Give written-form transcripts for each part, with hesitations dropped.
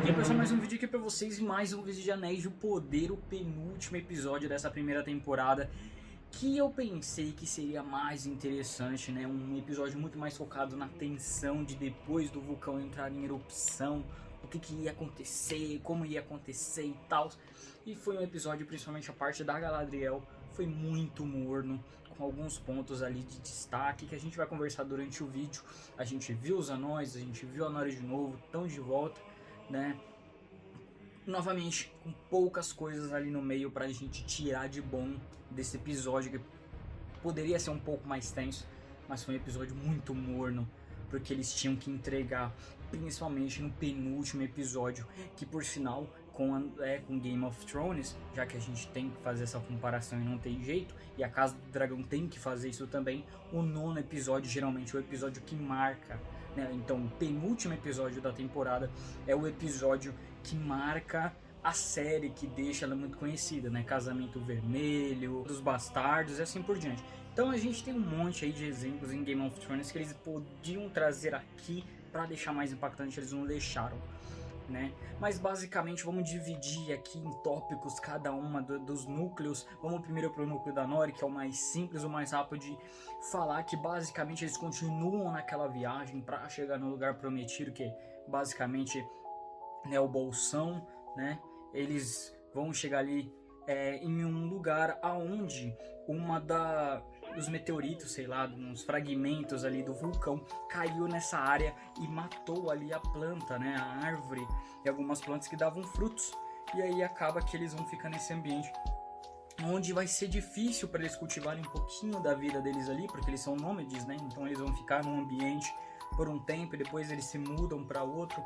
E aí pessoal, mais um vídeo aqui pra vocês, mais um vídeo de Anéis do Poder, o penúltimo episódio dessa primeira temporada, que eu pensei que seria mais interessante, né? Um episódio muito mais focado na tensão de depois do vulcão entrar em erupção, o que ia acontecer, como ia acontecer e tal. E foi um episódio, principalmente a parte da Galadriel, foi muito morno, com alguns pontos ali de destaque que a gente vai conversar durante o vídeo. A gente viu os anões, a gente viu a Nori de novo, estão de volta, né? Novamente, com poucas coisas ali no meio pra gente tirar de bom desse episódio, que poderia ser um pouco mais tenso, mas foi um episódio muito morno, porque eles tinham que entregar, principalmente no penúltimo episódio, que por sinal, com Game of Thrones, já que a gente tem que fazer essa comparação e não tem jeito, e a Casa do Dragão tem que fazer isso também, o nono episódio geralmente é o episódio que marca, né? Então o penúltimo episódio da temporada é o episódio que marca a série, que deixa ela muito conhecida, né? Casamento Vermelho, dos Bastardos e assim por diante. Então a gente tem um monte aí de exemplos em Game of Thrones que eles podiam trazer aqui para deixar mais impactante, eles não deixaram, né? Mas basicamente vamos dividir aqui em tópicos cada uma dos núcleos. Vamos primeiro pro núcleo da Nori, que é o mais simples, o mais rápido de falar, que basicamente eles continuam naquela viagem para chegar no lugar prometido, que basicamente é o Bolsão, né? Eles vão chegar ali em um lugar aonde dos meteoritos, sei lá, uns fragmentos ali do vulcão caiu nessa área e matou ali a planta, né, a árvore e algumas plantas que davam frutos. E aí acaba que eles vão ficar nesse ambiente onde vai ser difícil para eles cultivarem um pouquinho da vida deles ali, porque eles são nômades, né? Então eles vão ficar num ambiente por um tempo e depois eles se mudam para outro.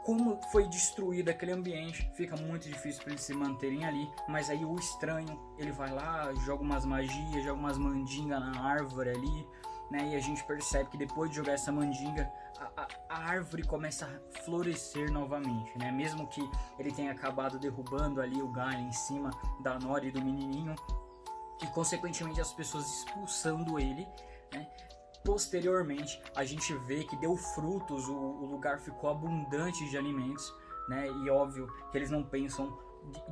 Como foi destruído aquele ambiente, fica muito difícil para eles se manterem ali, mas aí o estranho, ele vai lá, joga umas magias, joga umas mandingas na árvore ali, né? E a gente percebe que depois de jogar essa mandinga, a árvore começa a florescer novamente, né? Mesmo que ele tenha acabado derrubando ali o galho em cima da Nori e do menininho, e consequentemente as pessoas expulsando ele, né? Posteriormente, a gente vê que deu frutos, o lugar ficou abundante de alimentos, né? E óbvio que eles não pensam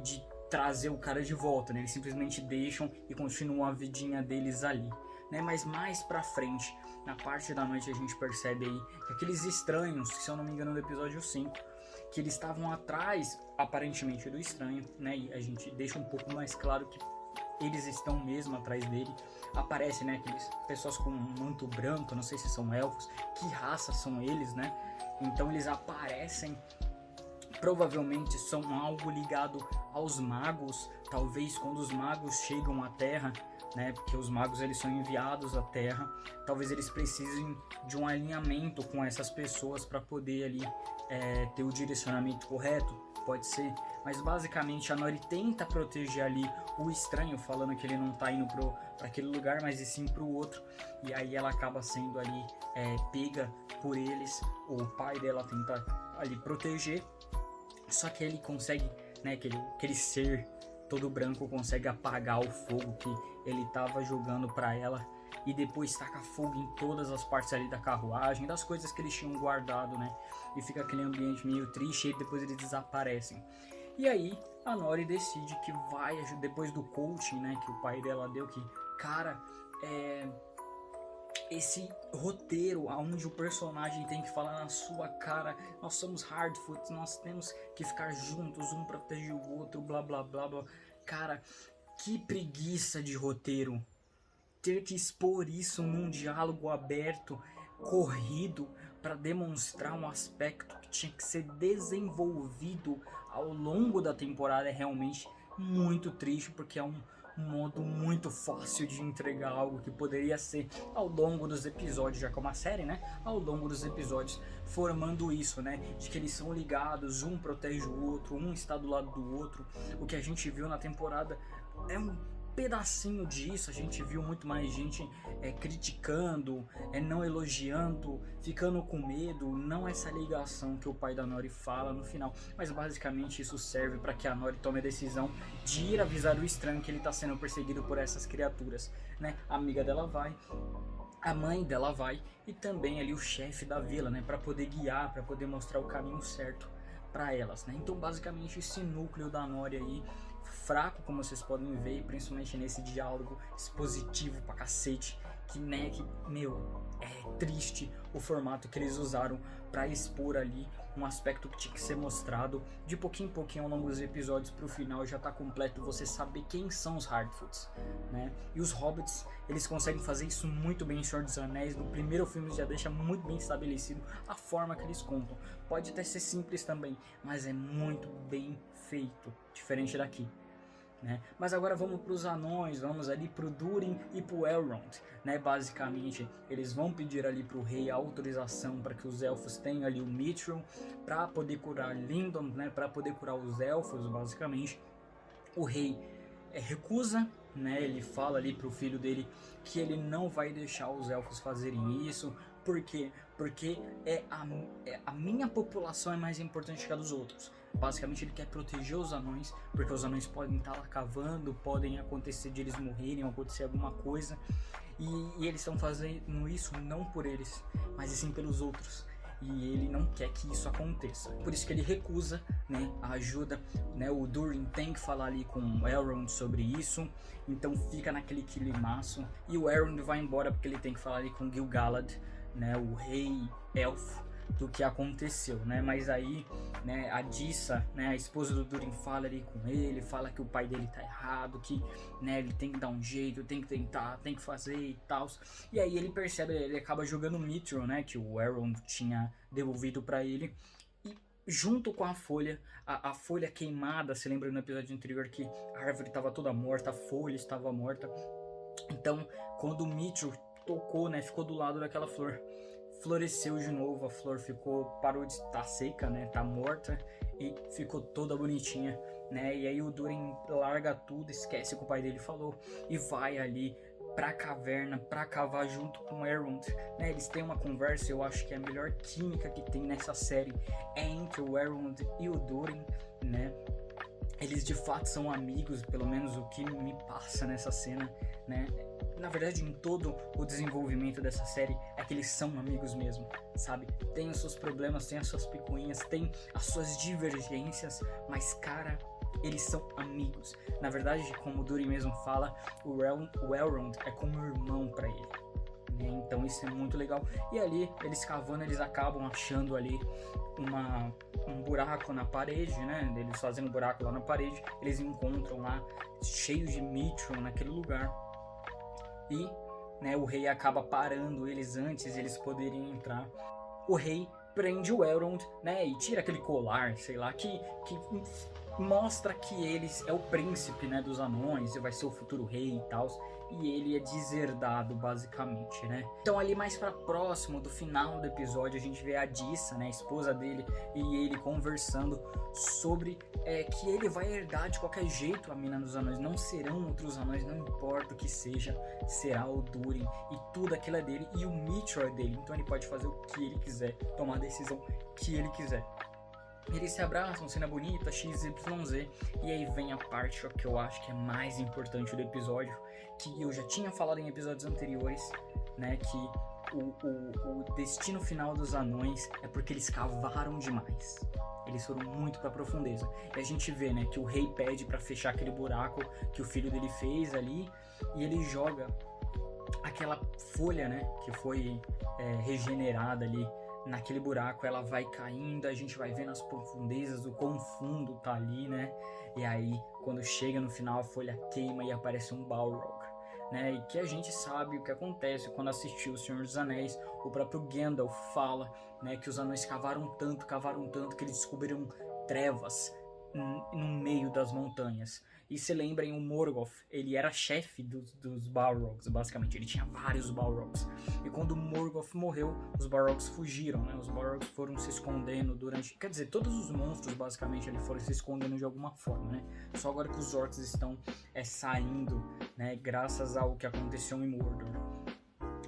de trazer o cara de volta, né? Eles simplesmente deixam e continuam a vidinha deles ali, né? Mas mais pra frente, na parte da noite, a gente percebe aí que aqueles estranhos, se eu não me engano no episódio 5, que eles estavam atrás, aparentemente, do estranho, né? E a gente deixa um pouco mais claro que eles estão mesmo atrás dele. Aparece, né, aqueles pessoas com um manto branco, não sei se são elfos, que raça são eles, né? Então eles aparecem, provavelmente são algo ligado aos magos, talvez quando os magos chegam à Terra, né, porque os magos eles são enviados à Terra, talvez eles precisem de um alinhamento com essas pessoas para poder ali ter o direcionamento correto, pode ser. Mas basicamente a Nori tenta proteger ali o estranho, falando que ele não tá indo para aquele lugar, mas e sim pro outro. E aí ela acaba sendo ali pega por eles. O pai dela tenta ali proteger, só que ele consegue, né, aquele ser todo branco consegue apagar o fogo que ele tava jogando para ela. E depois taca fogo em todas as partes ali da carruagem, das coisas que eles tinham guardado, né? E fica aquele ambiente meio triste e depois eles desaparecem. E aí a Nori decide que vai, depois do coaching, né, que o pai dela deu, que, cara, esse roteiro onde o personagem tem que falar na sua cara, nós somos Hardfoot, nós temos que ficar juntos, um protege o outro, blá blá blá blá. Cara, que preguiça de roteiro. Ter que expor isso num diálogo aberto, corrido, para demonstrar um aspecto que tinha que ser desenvolvido ao longo da temporada é realmente muito triste, porque é um modo muito fácil de entregar algo que poderia ser ao longo dos episódios, já que é uma série, né? Ao longo dos episódios, formando isso, né? De que eles são ligados, um protege o outro, um está do lado do outro. O que a gente viu na temporada é um pedacinho disso. A gente viu muito mais gente criticando, não elogiando, ficando com medo, não essa ligação que o pai da Nori fala no final, mas basicamente isso serve para que a Nori tome a decisão de ir avisar o estranho que ele está sendo perseguido por essas criaturas, né? A amiga dela vai, a mãe dela vai e também ali o chefe da vila, né, para poder guiar, para poder mostrar o caminho certo para elas, né? Então basicamente esse núcleo da Nori aí fraco, como vocês podem ver, principalmente nesse diálogo expositivo pra cacete, que né, que meu, é triste o formato que eles usaram para expor ali um aspecto que tinha que ser mostrado de pouquinho em pouquinho ao longo dos episódios, pro final já tá completo você saber quem são os Hardfoots, né? E os Hobbits, eles conseguem fazer isso muito bem em Senhor dos Anéis. No primeiro filme já deixa muito bem estabelecido a forma que eles contam. Pode até ser simples também, mas é muito bem feito, diferente daqui. Né? Mas agora vamos para os anões, vamos ali para o Durin e para o Elrond, né? Basicamente eles vão pedir ali para o rei a autorização para que os elfos tenham ali o Mithril para poder curar Lindon, né? Para poder curar os elfos, basicamente. O rei recusa, né? Ele fala ali para o filho dele que ele não vai deixar os elfos fazerem isso. Por quê? Porque a minha população é mais importante que a dos outros. Basicamente ele quer proteger os anões, porque os anões podem estar lá cavando, podem acontecer de eles morrerem, acontecer alguma coisa, e eles estão fazendo isso não por eles, mas sim pelos outros. E ele não quer que isso aconteça. Por isso que ele recusa, né, a ajuda, né? O Durin tem que falar ali com o Elrond sobre isso, então fica naquele climaço. E o Elrond vai embora porque ele tem que falar ali com Gil-galad, né, o rei elfo, do que aconteceu, né? Mas aí, né, a Dissa, né, a esposa do Durin, fala ali com ele, fala que o pai dele tá errado, que, né, ele tem que dar um jeito, tem que tentar, tem que fazer e tal. E aí ele percebe, ele acaba jogando o Mithril, né, que o Elrond tinha devolvido para ele, e junto com a folha queimada, se lembra no episódio anterior que a árvore estava toda morta, a folha estava morta. Então, quando o Mithril tocou, né, ficou do lado daquela flor, floresceu de novo, a flor parou de estar seca, né, tá morta e ficou toda bonitinha, né? E aí o Durin larga tudo, esquece o que o pai dele falou e vai ali pra caverna pra cavar junto com o Elrond, né? Eles têm uma conversa, eu acho que a melhor química que tem nessa série é entre o Elrond e o Durin, né? Eles de fato são amigos, pelo menos o que me passa nessa cena, né? Na verdade, em todo o desenvolvimento dessa série, é que eles são amigos mesmo, sabe? Tem os seus problemas, tem as suas picuinhas, tem as suas divergências, mas, cara, eles são amigos. Na verdade, como o Durin mesmo fala, o Elrond é como um irmão pra ele, né? Então isso é muito legal. E ali, eles cavando, eles acabam achando ali um buraco na parede, né? Eles fazem um buraco lá na parede, eles encontram lá cheio de Mithril naquele lugar. E, né, o rei acaba parando eles antes de eles poderem entrar. O rei prende o Elrond, né, e tira aquele colar, sei lá, que mostra que ele é o príncipe, né, dos anões e vai ser o futuro rei e tal. E ele é deserdado, basicamente, né? Então ali mais pra próximo do final do episódio a gente vê a Dissa, né, a esposa dele, e ele conversando sobre que ele vai herdar de qualquer jeito a Mina dos Anões. Não serão outros anões, não importa o que seja, será o Durin, e tudo aquilo é dele, e o Mithril é dele, então ele pode fazer o que ele quiser, tomar a decisão que ele quiser. Eles se abraçam, cena bonita, XYZ, e aí vem a parte que eu acho que é mais importante do episódio, que eu já tinha falado em episódios anteriores, né, que o destino final dos anões é porque eles cavaram demais. Eles foram muito pra profundeza. E a gente vê, né, que o rei pede pra fechar aquele buraco que o filho dele fez ali, e ele joga aquela folha, né, que foi regenerada ali naquele buraco. Ela vai caindo, a gente vai vendo as profundezas, o quão fundo tá ali, né? E aí, quando chega no final, a folha queima e aparece um Balrog, né? E que a gente sabe o que acontece quando assistiu O Senhor dos Anéis. O próprio Gandalf fala, né, que os anões cavaram tanto, que eles descobriram trevas no meio das montanhas. E se lembrem, o Morgoth, ele era chefe dos Balrogs, basicamente. Ele tinha vários Balrogs. E quando o Morgoth morreu, os Balrogs fugiram, né? Os Balrogs foram se escondendo durante... Quer dizer, todos os monstros, basicamente, eles foram se escondendo de alguma forma, né? Só agora que os orcs estão saindo, né? Graças ao que aconteceu em Mordor.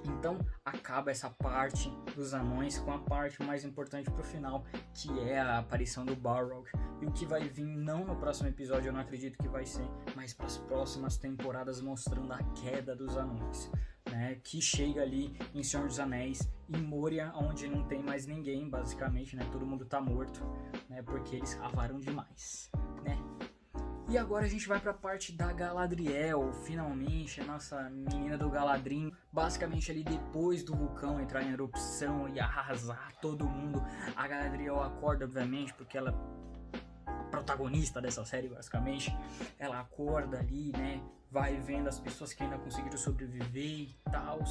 Então acaba essa parte dos anões com a parte mais importante pro final, que é a aparição do Balrog. E o que vai vir não no próximo episódio, eu não acredito que vai ser, mas para as próximas temporadas, mostrando a queda dos anões. né, que chega ali em Senhor dos Anéis, em Moria, onde não tem mais ninguém, basicamente, né, todo mundo tá morto, né, porque eles cavaram demais, né. E agora a gente vai pra parte da Galadriel, finalmente, a nossa menina do Galadrim, basicamente ali depois do vulcão entrar em erupção e arrasar todo mundo. A Galadriel acorda, obviamente, porque ela é a protagonista dessa série, basicamente. Ela acorda ali, né, vai vendo as pessoas que ainda conseguiram sobreviver e tal.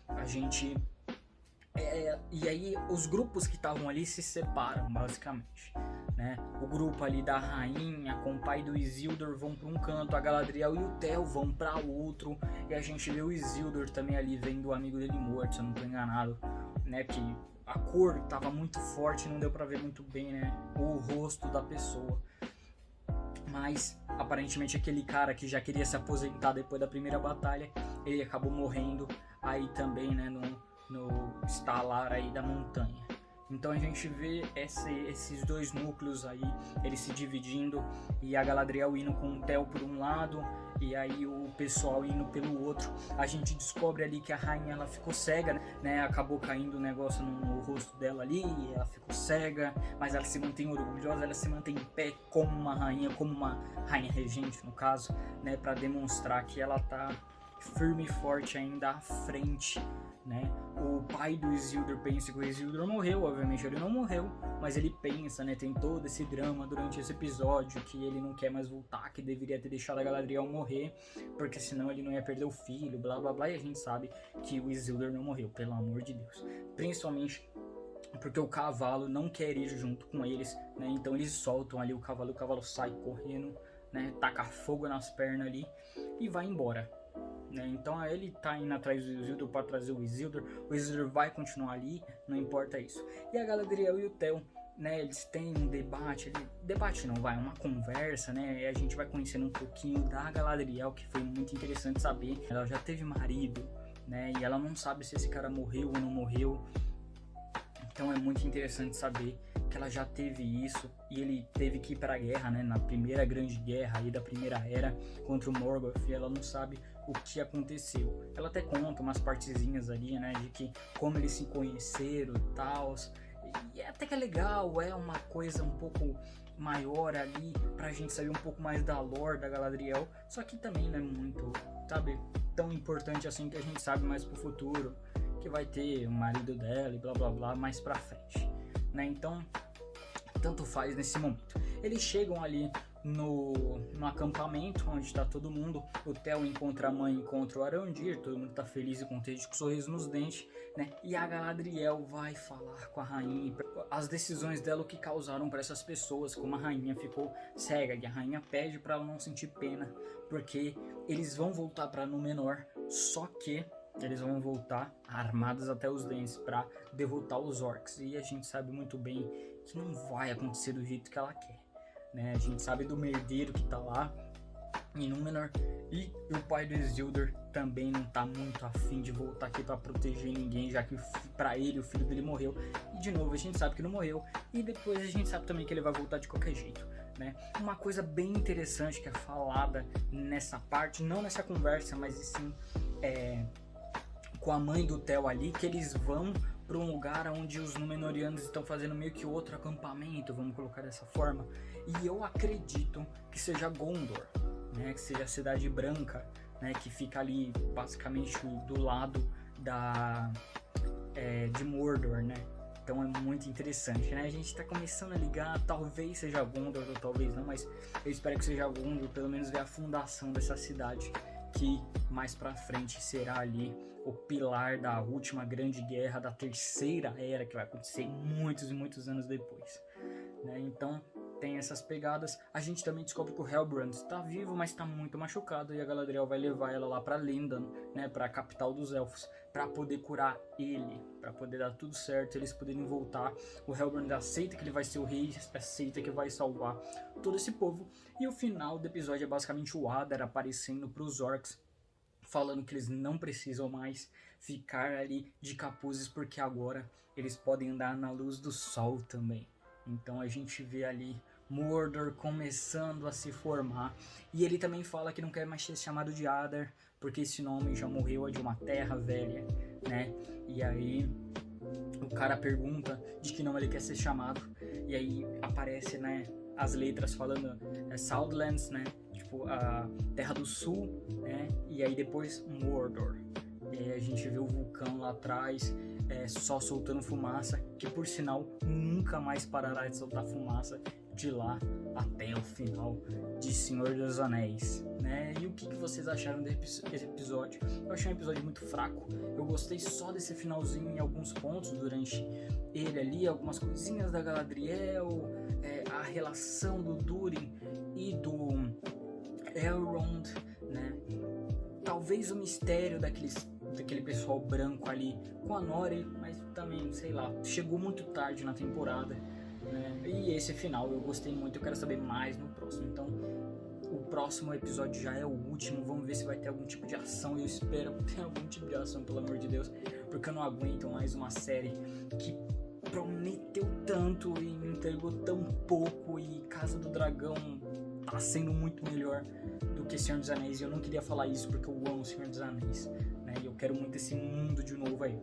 A gente... e aí os grupos que estavam ali se separam, basicamente. Né? O grupo ali da rainha com o pai do Isildur vão para um canto, a Galadriel e o Theo vão para outro, e a gente vê o Isildur também ali vendo o amigo dele morto, se eu não estou enganado, né? Que a cor estava muito forte, não deu para ver muito bem, né, o rosto da pessoa. Mas aparentemente aquele cara que já queria se aposentar depois da primeira batalha, ele acabou morrendo aí também, né, no estalar aí da montanha. Então a gente vê esses dois núcleos aí, eles se dividindo, e a Galadriel indo com o Theo por um lado, e aí o pessoal indo pelo outro. A gente descobre ali que a rainha, ela ficou cega, né? Acabou caindo um negócio no rosto dela ali, e ela ficou cega, mas ela se mantém orgulhosa, ela se mantém em pé como uma rainha regente no caso, né? Para demonstrar que ela tá firme e forte ainda à frente, né? O pai do Isildur pensa que o Isildur morreu, obviamente ele não morreu, mas ele pensa, né? Tem todo esse drama durante esse episódio, que ele não quer mais voltar, que deveria ter deixado a Galadriel morrer, porque senão ele não ia perder o filho, blá blá blá, e a gente sabe que o Isildur não morreu, pelo amor de Deus. Principalmente porque o cavalo não quer ir junto com eles, né? Então eles soltam ali o cavalo sai correndo, né? Taca fogo nas pernas ali e vai embora. Então aí ele tá indo atrás do Isildur para trazer o Isildur vai continuar ali, não importa isso. E a Galadriel e o Theo, né, eles têm um debate não, uma conversa, né, e a gente vai conhecendo um pouquinho da Galadriel, que foi muito interessante saber. Ela já teve marido, né, e ela não sabe se esse cara morreu ou não morreu. Então é muito interessante saber que ela já teve isso, e ele teve que ir para a guerra, né, na primeira grande guerra aí da Primeira Era contra o Morgoth, e ela não sabe o que aconteceu. Ela até conta umas partezinhas ali, né, de que como eles se conheceram e tal, e até que é legal, é uma coisa um pouco maior ali, pra gente saber um pouco mais da lore da Galadriel, só que também não é muito, sabe, tão importante assim, que a gente sabe mais pro futuro, que vai ter o marido dela e blá blá blá mais pra frente, né, então tanto faz nesse momento. Eles chegam ali no acampamento onde está todo mundo. O Theo encontra a mãe, encontra o Arondir, todo mundo tá feliz e contente, com um sorriso nos dentes, né? E a Galadriel vai falar com a rainha as decisões dela, o que causaram para essas pessoas, como a rainha ficou cega, e a rainha pede para ela não sentir pena, porque eles vão voltar para Númenor, só que eles vão voltar armados até os dentes para derrotar os orcs, e a gente sabe muito bem que não vai acontecer do jeito que ela quer, né? A gente sabe do merdeiro que tá lá em Númenor, e o pai do Isildur também não tá muito afim de voltar aqui para proteger ninguém, já que para ele o filho dele morreu, e de novo a gente sabe que não morreu, e depois a gente sabe também que ele vai voltar de qualquer jeito, né? Uma coisa bem interessante que é falada nessa parte, não nessa conversa, mas sim com a mãe do Theo ali, que eles vão para um lugar onde os Númenóreanos estão fazendo meio que outro acampamento, vamos colocar dessa forma, e eu acredito que seja Gondor, né, que seja a Cidade Branca, né, que fica ali basicamente do lado de Mordor, né. Então é muito interessante, né? A gente tá começando a ligar, talvez seja Gondor ou talvez não, mas eu espero que seja Gondor, pelo menos ver a fundação dessa cidade, que mais pra frente será ali o pilar da última grande guerra, da Terceira Era, que vai acontecer muitos e muitos anos depois, né? Então tem essas pegadas. A gente também descobre que o Halbrand está vivo, mas está muito machucado, e a Galadriel vai levar ela lá para Lindon, né, para a capital dos elfos, para poder curar ele, para poder dar tudo certo, eles poderem voltar. O Halbrand aceita que ele vai ser o rei, aceita que vai salvar todo esse povo, e o final do episódio é basicamente o Adar aparecendo para os orcs, falando que eles não precisam mais ficar ali de capuzes, porque agora eles podem andar na luz do sol também. Então a gente vê ali Mordor começando a se formar. E ele também fala que não quer mais ser chamado de Adar, porque esse nome já morreu, é de uma terra velha, né? E aí o cara pergunta de que nome ele quer ser chamado. E aí aparece, né, as letras falando Southlands, né? Tipo, a Terra do Sul, né? E aí depois Mordor. A gente vê o vulcão lá atrás, só soltando fumaça, que por sinal nunca mais parará de soltar fumaça de lá até o final de Senhor dos Anéis, né? E o que vocês acharam desse episódio? Eu achei um episódio muito fraco. Eu gostei só desse finalzinho em alguns pontos durante ele ali, algumas coisinhas da Galadriel, a relação do Durin e do Elrond, né? Talvez o mistério daquele pessoal branco ali com a Nori, mas também, sei lá, chegou muito tarde na temporada, né? E esse final eu gostei muito, eu quero saber mais no próximo. Então, o próximo episódio já é o último, vamos ver se vai ter algum tipo de ação. Eu espero que tenha algum tipo de ação, pelo amor de Deus, porque eu não aguento mais uma série que prometeu tanto e me entregou tão pouco, e Casa do Dragão tá sendo muito melhor do que Senhor dos Anéis, e eu não queria falar isso porque eu amo Senhor dos Anéis, né? E eu quero muito esse mundo de novo aí.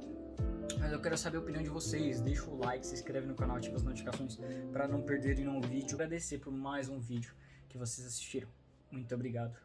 Mas eu quero saber a opinião de vocês. Deixa o like, se inscreve no canal, ativa as notificações para não perderem nenhum vídeo. Agradecer por mais um vídeo que vocês assistiram. Muito obrigado.